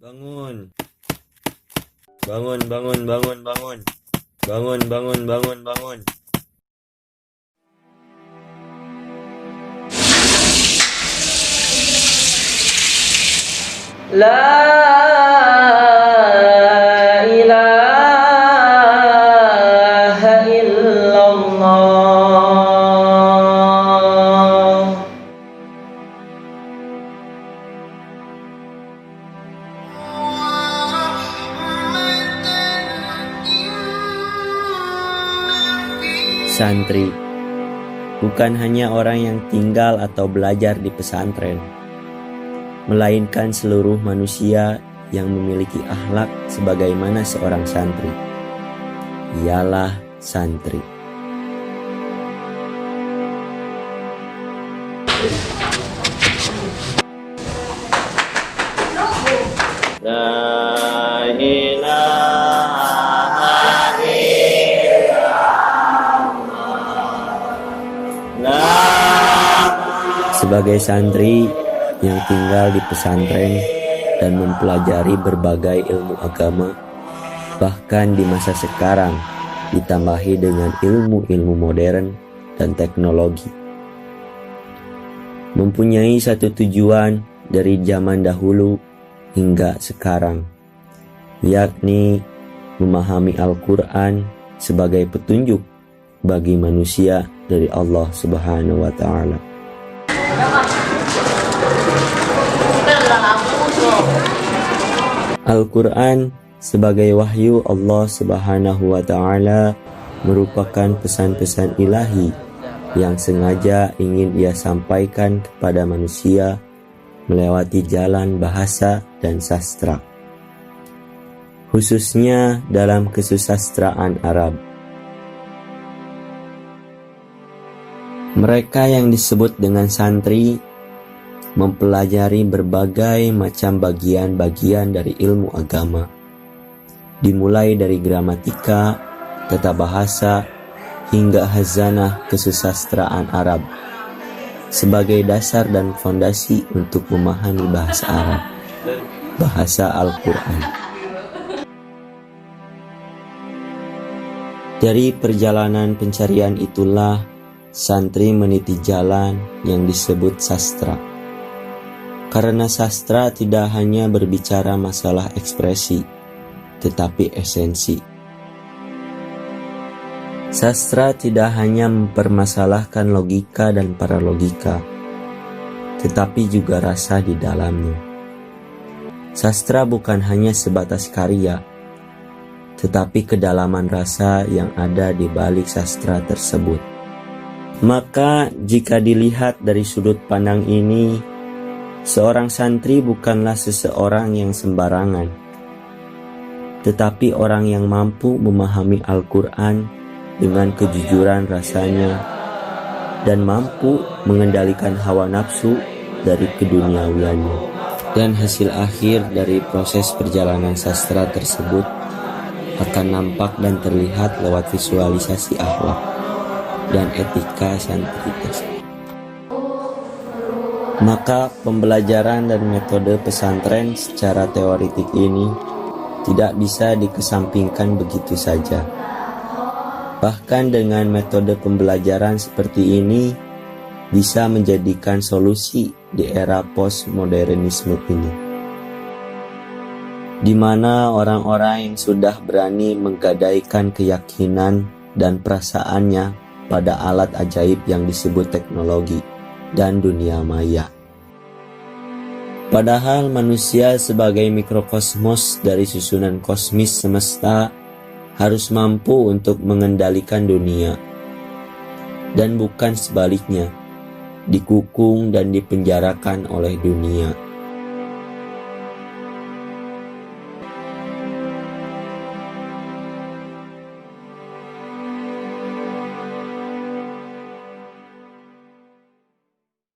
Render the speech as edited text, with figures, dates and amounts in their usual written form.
Bangun. Bangun, bangun, bangun, bangun. Bangun, bangun, bangun, bangun. La ilaha illallah. Santri bukan hanya orang yang tinggal atau belajar di pesantren, melainkan seluruh manusia yang memiliki akhlak sebagaimana seorang santri. Ialah santri. La ilaha illallah. Sebagai santri yang tinggal di pesantren dan mempelajari berbagai ilmu agama, bahkan di masa sekarang ditambahi dengan ilmu-ilmu modern dan teknologi, mempunyai satu tujuan dari zaman dahulu hingga sekarang, yakni memahami Al-Quran sebagai petunjuk bagi manusia dari Allah Subhanahu wa Ta'ala. Al-Quran sebagai wahyu Allah Subhanahu wa Ta'ala merupakan pesan-pesan ilahi yang sengaja ingin Ia sampaikan kepada manusia melewati jalan bahasa dan sastra, khususnya dalam kesusastraan Arab. Mereka yang disebut dengan santri mempelajari berbagai macam bagian-bagian dari ilmu agama, dimulai dari gramatika, tata bahasa, hingga hazanah kesusastraan Arab, sebagai dasar dan fondasi untuk memahami bahasa Arab, bahasa Al-Quran. Dari perjalanan pencarian itulah santri meniti jalan yang disebut sastra. Karena sastra tidak hanya berbicara masalah ekspresi, tetapi esensi. Sastra tidak hanya mempermasalahkan logika dan paralogika, tetapi juga rasa di dalamnya. Sastra bukan hanya sebatas karya, tetapi kedalaman rasa yang ada di balik sastra tersebut. Maka jika dilihat dari sudut pandang ini, seorang santri bukanlah seseorang yang sembarangan, tetapi orang yang mampu memahami Al-Quran dengan kejujuran rasanya dan mampu mengendalikan hawa nafsu dari keduniawiannya. Dan hasil akhir dari proses perjalanan sastra tersebut akan nampak dan terlihat lewat visualisasi akhlak dan etika santri tersebut. Maka pembelajaran dan metode pesantren secara teoritik ini tidak bisa dikesampingkan begitu saja. Bahkan dengan metode pembelajaran seperti ini bisa menjadikan solusi di era postmodernisme ini, di mana orang-orang yang sudah berani menggadaikan keyakinan dan perasaannya pada alat ajaib yang disebut teknologi dan dunia maya. Padahal manusia sebagai mikrokosmos dari susunan kosmis semesta harus mampu untuk mengendalikan dunia, dan bukan sebaliknya, dikukung dan dipenjarakan oleh dunia.